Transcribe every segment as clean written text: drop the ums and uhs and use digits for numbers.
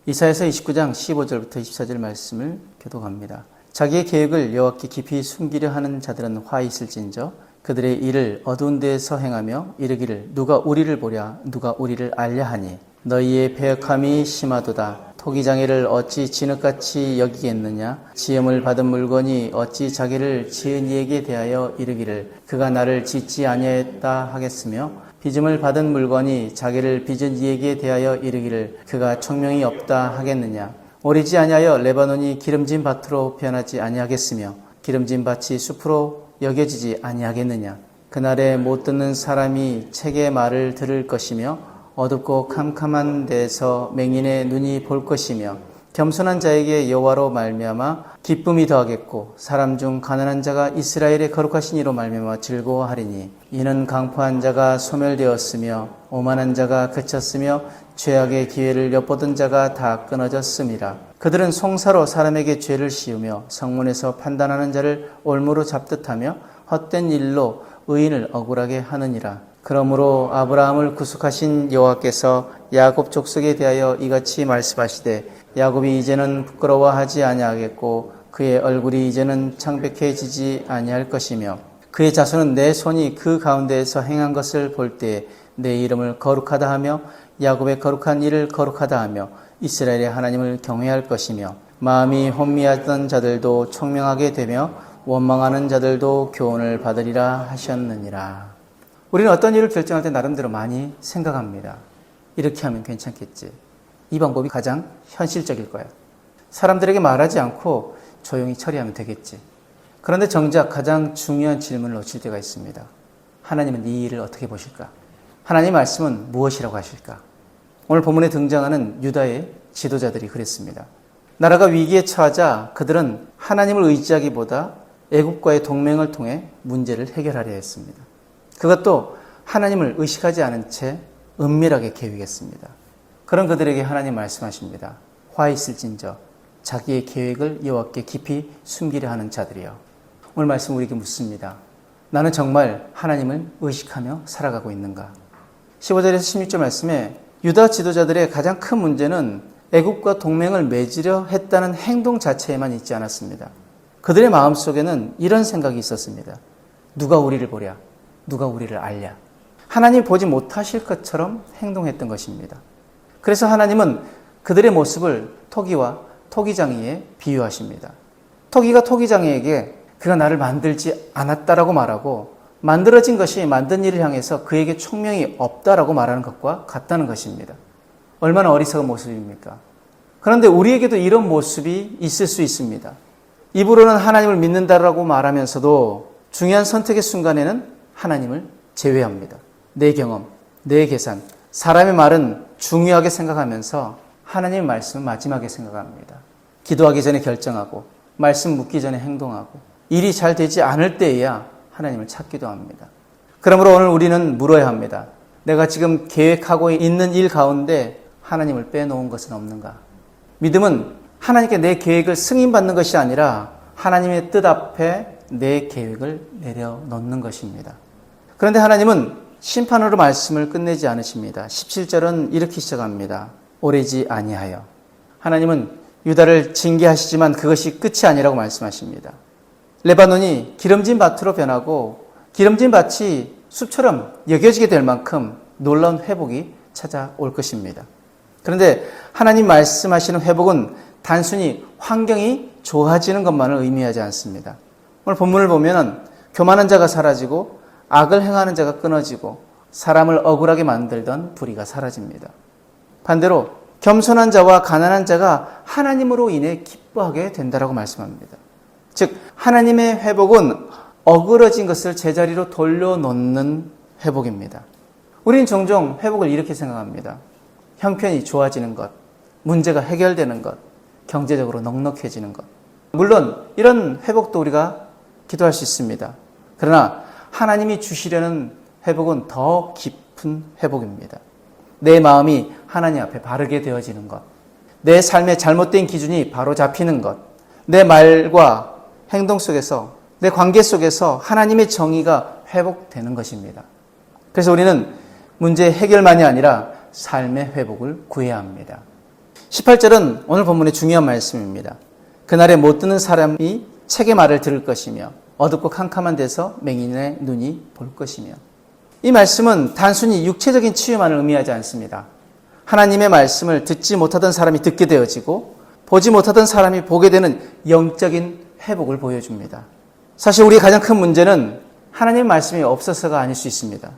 이사야서 29장 15절부터 24절 말씀을 교독합니다. 자기의 계획을 여호와께 깊이 숨기려 하는 자들은 화 있을진저 그들의 일을 어두운 데에서 행하며 이르기를 누가 우리를 보랴 누가 우리를 알랴 하니 너희의 배역함이 심하도다. 토기장애를 어찌 진흙같이 여기겠느냐. 지음을 받은 물건이 어찌 자기를 지은 이에게 대하여 이르기를 그가 나를 짓지 아니하였다 하겠으며 빚음을 받은 물건이 자기를 빚은 이에게 대하여 이르기를 그가 총명이 없다 하겠느냐. 오리지 아니하여 레바논이 기름진 밭으로 변하지 아니하겠으며 기름진 밭이 숲으로 여겨지지 아니하겠느냐. 그날에 못 듣는 사람이 책의 말을 들을 것이며 어둡고 캄캄한 데서 맹인의 눈이 볼 것이며 겸손한 자에게 여호와로 말미암아 기쁨이 더하겠고 사람 중 가난한 자가 이스라엘의 거룩하신 이로 말미암아 즐거워하리니 이는 강포한 자가 소멸되었으며 오만한 자가 그쳤으며 죄악의 기회를 엿보던 자가 다 끊어졌음이라. 그들은 송사로 사람에게 죄를 씌우며 성문에서 판단하는 자를 올무로 잡듯하며 헛된 일로 의인을 억울하게 하느니라. 그러므로 아브라함을 구속하신 여호와께서 야곱 족속에 대하여 이같이 말씀하시되 야곱이 이제는 부끄러워하지 아니하겠고 그의 얼굴이 이제는 창백해지지 아니할 것이며 그의 자손은 내 손이 그 가운데에서 행한 것을 볼 때에 내 이름을 거룩하다 하며 야곱의 거룩한 일을 거룩하다 하며 이스라엘의 하나님을 경외할 것이며 마음이 혼미하던 자들도 총명하게 되며 원망하는 자들도 교훈을 받으리라 하셨느니라. 우리는 어떤 일을 결정할 때 나름대로 많이 생각합니다. 이렇게 하면 괜찮겠지. 이 방법이 가장 현실적일 거야. 사람들에게 말하지 않고 조용히 처리하면 되겠지. 그런데 정작 가장 중요한 질문을 놓칠 때가 있습니다. 하나님은 이 일을 어떻게 보실까? 하나님의 말씀은 무엇이라고 하실까? 오늘 본문에 등장하는 유다의 지도자들이 그랬습니다. 나라가 위기에 처하자 그들은 하나님을 의지하기보다 애국과의 동맹을 통해 문제를 해결하려 했습니다. 그것도 하나님을 의식하지 않은 채 은밀하게 계획했습니다. 그런 그들에게 하나님 말씀하십니다. 화 있을진저 자기의 계획을 여호와께 깊이 숨기려 하는 자들이여. 오늘 말씀 우리에게 묻습니다. 나는 정말 하나님을 의식하며 살아가고 있는가? 15절에서 16절 말씀에 유다 지도자들의 가장 큰 문제는 애국과 동맹을 맺으려 했다는 행동 자체에만 있지 않았습니다. 그들의 마음속에는 이런 생각이 있었습니다. 누가 우리를 보랴? 누가 우리를 알랴? 하나님 보지 못하실 것처럼 행동했던 것입니다. 그래서 하나님은 그들의 모습을 토기와 토기장이에 비유하십니다. 토기가 토기장이에게 그가 나를 만들지 않았다라고 말하고 만들어진 것이 만든 일을 향해서 그에게 총명이 없다라고 말하는 것과 같다는 것입니다. 얼마나 어리석은 모습입니까? 그런데 우리에게도 이런 모습이 있을 수 있습니다. 입으로는 하나님을 믿는다라고 말하면서도 중요한 선택의 순간에는 하나님을 제외합니다. 내 경험, 내 계산, 사람의 말은 중요하게 생각하면서 하나님의 말씀은 마지막에 생각합니다. 기도하기 전에 결정하고 말씀 묻기 전에 행동하고 일이 잘 되지 않을 때에야 하나님을 찾기도 합니다. 그러므로 오늘 우리는 물어야 합니다. 내가 지금 계획하고 있는 일 가운데 하나님을 빼놓은 것은 없는가? 믿음은 하나님께 내 계획을 승인받는 것이 아니라 하나님의 뜻 앞에 내 계획을 내려놓는 것입니다. 그런데 하나님은 심판으로 말씀을 끝내지 않으십니다. 17절은 이렇게 시작합니다. 오래지 아니하여. 하나님은 유다를 징계하시지만 그것이 끝이 아니라고 말씀하십니다. 레바논이 기름진 밭으로 변하고 기름진 밭이 숲처럼 여겨지게 될 만큼 놀라운 회복이 찾아올 것입니다. 그런데 하나님 말씀하시는 회복은 단순히 환경이 좋아지는 것만을 의미하지 않습니다. 오늘 본문을 보면 교만한 자가 사라지고 악을 행하는 자가 끊어지고 사람을 억울하게 만들던 불의가 사라집니다. 반대로 겸손한 자와 가난한 자가 하나님으로 인해 기뻐하게 된다라고 말씀합니다. 즉 하나님의 회복은 어그러진 것을 제자리로 돌려놓는 회복입니다. 우리는 종종 회복을 이렇게 생각합니다. 형편이 좋아지는 것, 문제가 해결되는 것, 경제적으로 넉넉해지는 것. 물론 이런 회복도 우리가 기도할 수 있습니다. 그러나 하나님이 주시려는 회복은 더 깊은 회복입니다. 내 마음이 하나님 앞에 바르게 되어지는 것, 내 삶의 잘못된 기준이 바로 잡히는 것, 내 말과 행동 속에서, 내 관계 속에서 하나님의 정의가 회복되는 것입니다. 그래서 우리는 문제 해결만이 아니라 삶의 회복을 구해야 합니다. 18절은 오늘 본문의 중요한 말씀입니다. 그날에 못 듣는 사람이 책의 말을 들을 것이며 어둡고 캄캄한 데서 맹인의 눈이 볼 것이며. 이 말씀은 단순히 육체적인 치유만을 의미하지 않습니다. 하나님의 말씀을 듣지 못하던 사람이 듣게 되어지고 보지 못하던 사람이 보게 되는 영적인 회복을 보여줍니다. 사실 우리의 가장 큰 문제는 하나님의 말씀이 없어서가 아닐 수 있습니다.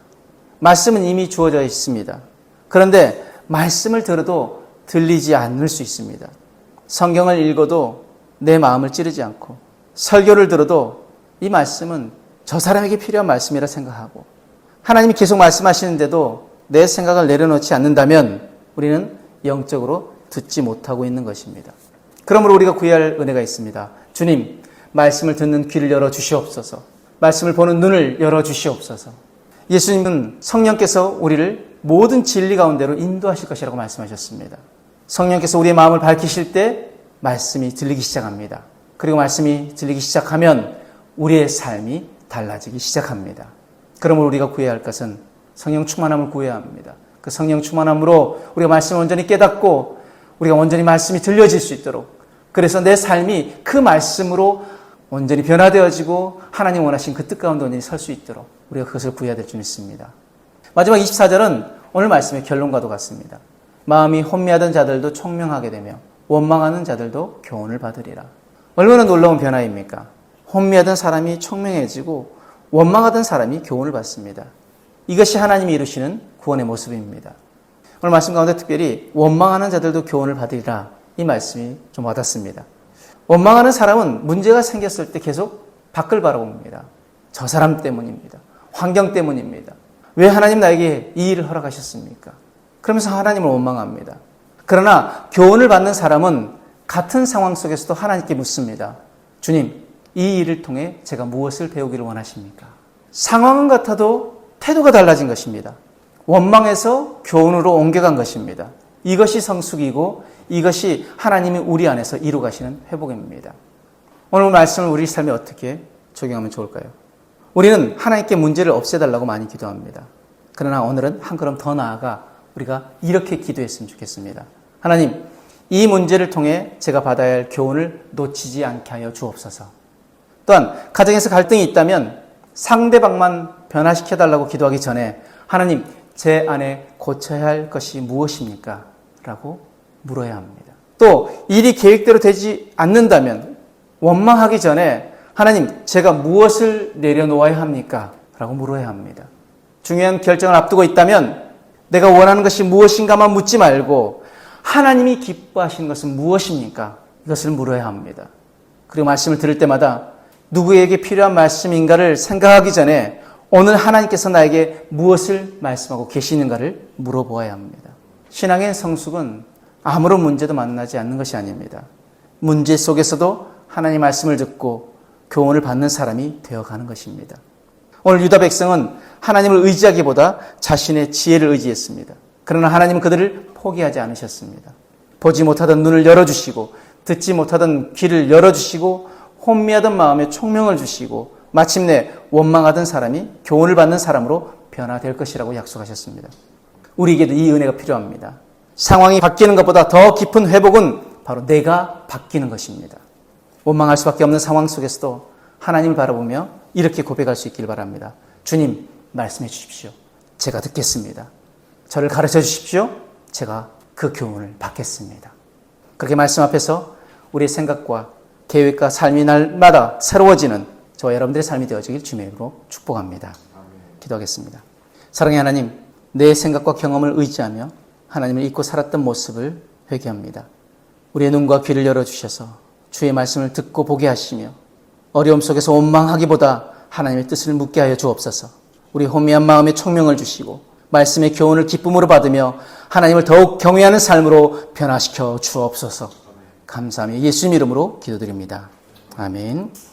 말씀은 이미 주어져 있습니다. 그런데 말씀을 들어도 들리지 않을 수 있습니다. 성경을 읽어도 내 마음을 찌르지 않고 설교를 들어도 이 말씀은 저 사람에게 필요한 말씀이라 생각하고 하나님이 계속 말씀하시는데도 내 생각을 내려놓지 않는다면 우리는 영적으로 듣지 못하고 있는 것입니다. 그러므로 우리가 구해야 할 은혜가 있습니다. 주님, 말씀을 듣는 귀를 열어주시옵소서. 말씀을 보는 눈을 열어주시옵소서. 예수님은 성령께서 우리를 모든 진리 가운데로 인도하실 것이라고 말씀하셨습니다. 성령께서 우리의 마음을 밝히실 때 말씀이 들리기 시작합니다. 그리고 말씀이 들리기 시작하면 우리의 삶이 달라지기 시작합니다. 그러므로 우리가 구해야 할 것은 성령 충만함을 구해야 합니다. 그 성령 충만함으로 우리가 말씀을 온전히 깨닫고 우리가 온전히 말씀이 들려질 수 있도록, 그래서 내 삶이 그 말씀으로 온전히 변화되어지고 하나님 원하신 그 뜻 가운데 온전히 설 수 있도록 우리가 그것을 구해야 될 줄 믿습니다. 마지막 24절은 오늘 말씀의 결론과도 같습니다. 마음이 혼미하던 자들도 총명하게 되며 원망하는 자들도 교훈을 받으리라. 얼마나 놀라운 변화입니까? 혼미하던 사람이 총명해지고 원망하던 사람이 교훈을 받습니다. 이것이 하나님이 이루시는 구원의 모습입니다. 오늘 말씀 가운데 특별히 원망하는 자들도 교훈을 받으리라, 이 말씀이 좀 와닿습니다. 원망하는 사람은 문제가 생겼을 때 계속 밖을 바라봅니다. 저 사람 때문입니다. 환경 때문입니다. 왜 하나님 나에게 이 일을 허락하셨습니까? 그러면서 하나님을 원망합니다. 그러나 교훈을 받는 사람은 같은 상황 속에서도 하나님께 묻습니다. 주님, 이 일을 통해 제가 무엇을 배우기를 원하십니까? 상황은 같아도 태도가 달라진 것입니다. 원망에서 교훈으로 옮겨간 것입니다. 이것이 성숙이고 이것이 하나님이 우리 안에서 이루가시는 회복입니다. 오늘 말씀을 우리 삶에 어떻게 적용하면 좋을까요? 우리는 하나님께 문제를 없애달라고 많이 기도합니다. 그러나 오늘은 한 걸음 더 나아가 우리가 이렇게 기도했으면 좋겠습니다. 하나님, 이 문제를 통해 제가 받아야 할 교훈을 놓치지 않게 하여 주옵소서. 또한 가정에서 갈등이 있다면 상대방만 변화시켜달라고 기도하기 전에 하나님, 제 안에 고쳐야 할 것이 무엇입니까? 라고 물어야 합니다. 또 일이 계획대로 되지 않는다면 원망하기 전에 하나님, 제가 무엇을 내려놓아야 합니까? 라고 물어야 합니다. 중요한 결정을 앞두고 있다면 내가 원하는 것이 무엇인가만 묻지 말고 하나님이 기뻐하시는 것은 무엇입니까? 이것을 물어야 합니다. 그리고 말씀을 들을 때마다 누구에게 필요한 말씀인가를 생각하기 전에 오늘 하나님께서 나에게 무엇을 말씀하고 계시는가를 물어보아야 합니다. 신앙의 성숙은 아무런 문제도 만나지 않는 것이 아닙니다. 문제 속에서도 하나님 말씀을 듣고 교훈을 받는 사람이 되어가는 것입니다. 오늘 유다 백성은 하나님을 의지하기보다 자신의 지혜를 의지했습니다. 그러나 하나님은 그들을 포기하지 않으셨습니다. 보지 못하던 눈을 열어주시고 듣지 못하던 귀를 열어주시고 혼미하던 마음에 총명을 주시고 마침내 원망하던 사람이 교훈을 받는 사람으로 변화될 것이라고 약속하셨습니다. 우리에게도 이 은혜가 필요합니다. 상황이 바뀌는 것보다 더 깊은 회복은 바로 내가 바뀌는 것입니다. 원망할 수밖에 없는 상황 속에서도 하나님을 바라보며 이렇게 고백할 수 있길 바랍니다. 주님, 말씀해 주십시오. 제가 듣겠습니다. 저를 가르쳐 주십시오. 제가 그 교훈을 받겠습니다. 그렇게 말씀 앞에서 우리의 생각과 계획과 삶이 날마다 새로워지는 저와 여러분들의 삶이 되어지길 주님의 이름으로 축복합니다. 기도하겠습니다. 사랑의 하나님, 내 생각과 경험을 의지하며 하나님을 잊고 살았던 모습을 회개합니다. 우리의 눈과 귀를 열어주셔서 주의 말씀을 듣고 보게 하시며 어려움 속에서 원망하기보다 하나님의 뜻을 묻게 하여 주옵소서. 우리 혼미한 마음에 총명을 주시고 말씀의 교훈을 기쁨으로 받으며 하나님을 더욱 경외하는 삶으로 변화시켜 주옵소서. 감사하며 예수님 이름으로 기도드립니다. 아멘.